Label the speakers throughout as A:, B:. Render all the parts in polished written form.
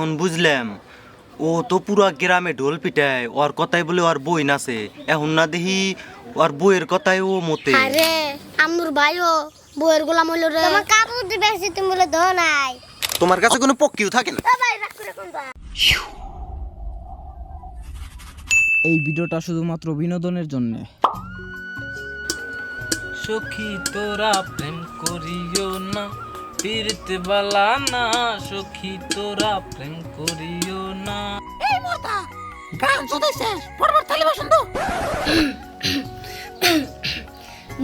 A: এখন বুঝলাম ও তো পুরা গ্রামে ঢোল পিটায় ওর কথাই বলে ওর বই নাচে এখন না দেখি ওর বইয়ের কথাই ও মতে
B: আরে আমনুর ভাইও বইয়ের গোলাম হইল রে তোমার কাপড় দিবে বেশি তুমি বলে দো নাই
A: তোমার কাছে কোনো পক্ষীও থাকে না।
B: ভাই রাখ করে কোন
C: এই ভিডিওটা শুধুমাত্র বিনোদনের জন্য।
D: সখী তোরা প্রেম করিও না পীড়িত বালা না, সখী তোরা প্রেম করিও না।
E: এই মোটা গান শুনতেছিস পরবার তালি বসন্ত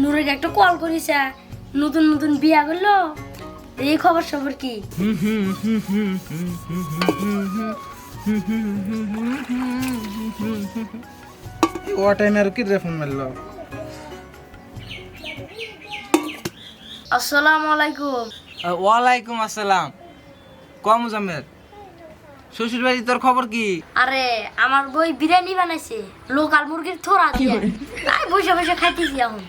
B: নুরের একটা কল করিছে নতুন নতুন বিয়া করলো এই খবর সবর কি
C: ও টাইমে আর কি রে ফোন মারলো।
B: আসসালামু আলাইকুম।
C: ওয়ালাইকুম আসসালাম। কম জামের শ্বশুর বাড়ি তোর খবর কি?
B: আরে আমার বই বিরিয়ানি বানাইছে লোকাল মুরগির থোড়া দিয়ে তাই বসে বসে খাইতেছি এখন।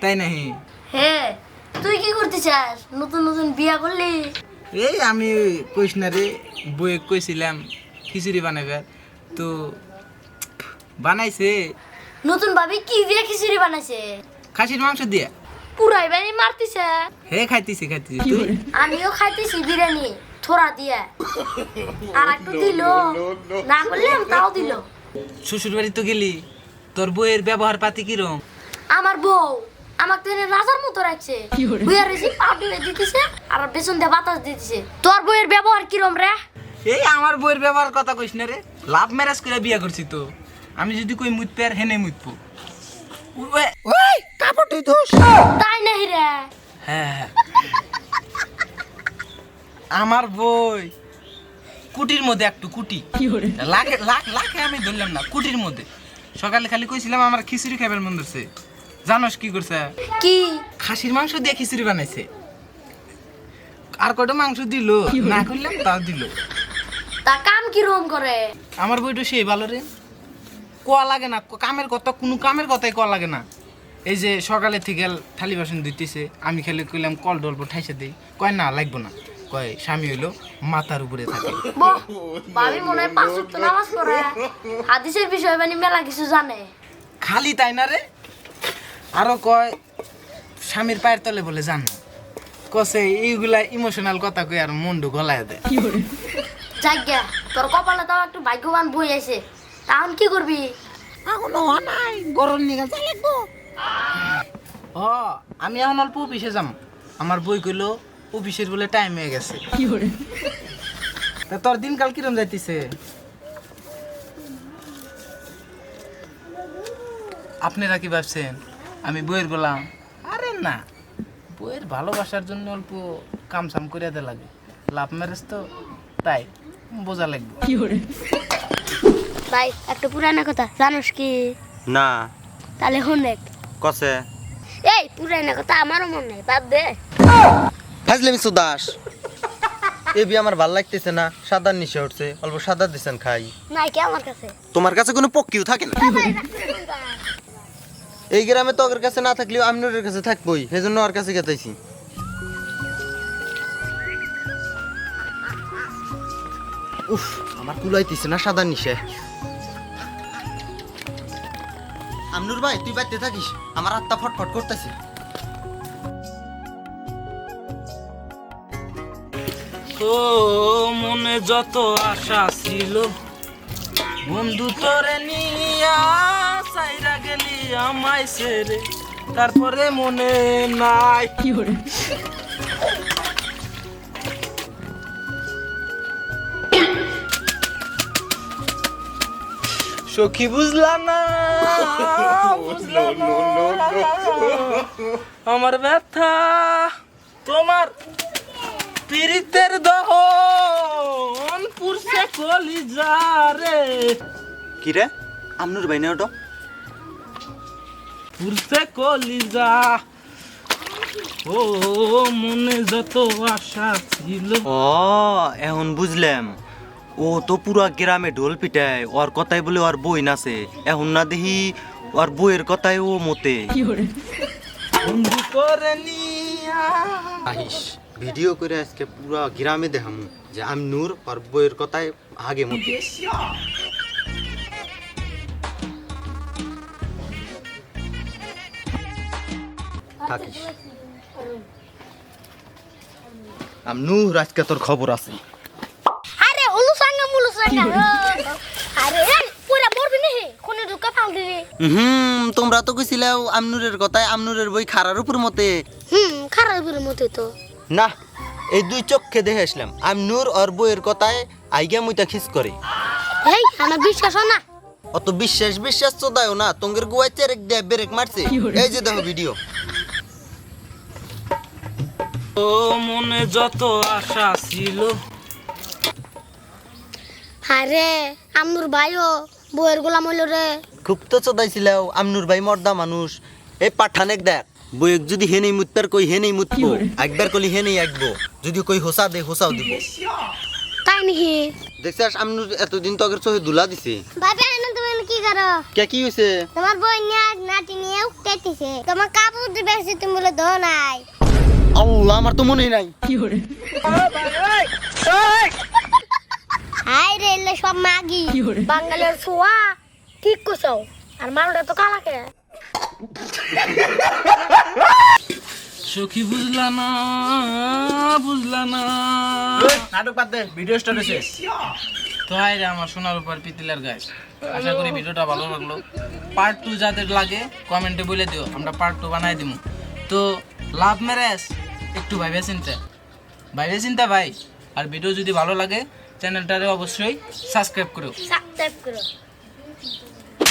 C: তাই নাহি?
B: হে তুই কি করতে চাস নতুন নতুন বিয়া করলি?
C: এই আমি কইস না রে, বইয়ে কইছিলাম খিচুড়ি বানাবার, তো বানাইছে।
B: নতুন ভাবি কি দিয়ে খিচুড়ি বানাইছে?
C: খাসির মাংস দিয়ে।
B: পুরাই বানি মারতিছে।
C: হে খাইতেছি তুই?
B: আমিও খাইতেছি বিরিয়ানি থোড়া দিয়ে আর একটু দিল না করলাম তাও দিল।
C: শ্বশুর বাড়ি তো গেলি, তোর বইয়ের ব্যবহার পাতি কিরম?
B: আমার বউ আমাকে তো রাজার মতো রাখছে বইয়ের রেসি পাউডার দিতেছে আর বেসন দিয়ে বাতাস দিতেছে। তোর বইয়ের ব্যবহার কিরম রে?
C: এই আমার বইয়ের ব্যবহার কথা কইস না রে, লাভ ম্যারেজ করে বিয়া করছি তো। আমি যদি কই মুতপে আর হেনে মুতপো।
E: ওই কাপড় তুই দোস
B: তাই নাহি রে?
C: হ্যাঁ আমার বই কুটির মধ্যে একটু কুটি লাখে লাখে আমি ধরলাম না, কুটির মধ্যে। সকালে খালি কইছিলাম আমার খিচুড়ি খাবার মন ধরছে, জানোস কি করছে?
B: কি
C: খাসির মাংস দিয়ে খিচুড়ি বানাইছে। আর কত মাংস দিল না করলাম তাও দিল।
B: তা কাম কিরম করে?
C: আমার বইটা সেই ভালো রে, কোয়া লাগে না কামের কথা, কোনো কামের কথাই কোয়া লাগে না। এই যে সকালে থেকে থালি বাসন দিতেছে, আমি খালি কইলাম কল ডল্প ঠাইসে দিই, কয় না লাগবো না, কয় স্বামী হইলো মাথার উপরে থাকে।
B: বাহ, ভাবি মনে হয় 5 ওয়াক্ত নামাজ পড়ে হাদিসের বিষয় মানে মেলা কিছু জানে।
C: খালি তাই না রে, আরো কয় স্বামীর পায়ের তলে বলে জান, কসে এইগুলা ইমোশনাল কথা কই আর মন্ডু গলায় দেয়।
B: যাজ্ঞা তোর কপালে তাও একটু ভাগ্যবান বই আছে, তখন কি করবি?
E: এখন হওয়া নাই গরম নিয়ে যা লাগবো।
C: ও আমি এখন অল্প অফিসে যাম, আমার বই কইলো অফিসের বলে টাইম হয়ে গেছে। তা তোর দিনকাল কিরম যাইতেছে? আপনারা কি ভাবছেন আমি বইয়ের গোলাম? আরে না, বইয়ের ভালোবাসার জন্য অল্প কাম সাম করিয়া দে লাগে, লাভ ম্যারেজ তো তাই বোঝা লাগবে।
B: ভাই একটা পুরানা কথা জানোস কি?
A: না
B: তাহলে শুনেক
A: কসে
B: এই পুরানা কথা আমারও মনে নেই বাদ দে।
A: ফাজলামি সুদাস এ বি আমার ভাল লাগতেছে না, সাদা নিশে উঠছে, অল্প সাদা দিছেন খাই।
B: নাই কি আমার কাছে?
A: তোমার কাছে কোনো পক্ষীও থাকে না। এই গ্রামে তো ওর কাছে না থাকলেও আমি ওর কাছে থাকবোই, সেজন্য ওর কাছে গেতাইছি। উফ আমার কুলাইতেছে না সাদা নিশে। আমনুর ভাই তুই বাইতে থাকিস, আমার আত্মা ফটফট করতেছে।
D: ও মনে যত আশা ছিল বন্ধু তোরে নিয়া সাইরা গেলি আমায় ছেড়ে, তারপরে মনে নাই। সখী বুঝলা না আমার ব্যথা, তোমার পীড়িতের দহন পুরছে কলিজা রে।
A: কি রে আমনুর ভাই না ওটা?
D: পুরছে কলিজা, ও মনে যত আশা ছিল।
A: ও এখন বুঝলাম ও তো পুরা গ্রামে ঢোল পিটায় ওর কথাই বলে ওর বই নাচে এখন না দেখি ওর বইয়ের কথাই ও মতে।
D: বন্ধু করে নিয়া
A: আহিস ভিডিও করে আজকে পুরা গ্রামে দেখামু যে আমি নূর আর বইয়ের কথায় আগে মতো থাকিস। আমি নূর আজকে তোর খবর আছে।
B: আরে হলু সাঙ্গা মুলু সাঙ্গা আরে পুরা মরবি নে কোনে ঢুকা ফাল দিবি
A: তোমরা তো কইছিলাও আমনুরের কথায় আমনুরের বই খারার উপর মতে
B: খারাপ করে মতে তো
A: না এই দুই চোখে দেখে আসলাম আমনুর আর বইয়ের কথায় আইগা মুইতা খিস করে
B: এই আমার বিশ্বাস হয় না
A: অত বিশ্বাস তো দাও না তোঙ্গের গুয়াই চেরেক দিয়ে ব্রেক মারছে এই যে দেখো ভিডিও
D: ও মনে যত আশা ছিল
B: আরে আমনুর ভাইও বইয়ের গোলাম হইল রে
A: খুব তো চোদাইছিলাও আমনুর ভাই মর্দা মানুষ এই পাঠানেক দেখ বইয়েক যদি হেনেই মুতপার কই হেনেই মুতবো একবার কলি হেনেই আঁকবো যদি কই হোসা দে হোসাও দিব
B: তাই নাকি
A: দেখছিস আমনুর এতদিন তো আগের চোখে দুলা দিছে
B: বাবা এনে তুমি কি করো
A: কে কি হইছে
B: তোমার বই নিয়ে নাটি নিয়ে উঠতেছে তোমার কাপড় দিবেছি তুমি বলে ধো নাই
A: আল্লাহ আমার তো মনেই নাই
B: হাই রে এলে সব মাগি বাঙালির ছোয়া ঠিক কইছো আর মালটা তো কালাকে
D: সখী বুঝলা না
C: নাটক বাদ দে ভিডিও স্টার্ট হয়েছে
D: তো হাই রে আমার সোনার উপর পিতলের গাছ আশা করি ভিডিওটা ভালো লাগলো পার্ট 2 যাদের লাগে কমেন্টে বলে দিও আমরা পার্ট 2 বানাই দিমু তো লাভ ম্যারেজ একটু ভাইবে চিন্তা ভাই আর ভিডিও যদি ভালো লাগে চ্যানেলটারে অবশ্যই সাবস্ক্রাইব করো
B: সাবস্ক্রাইব করো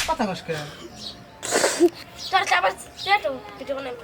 C: কথা কস করে
B: তোর চাবার ভিডিও বানাই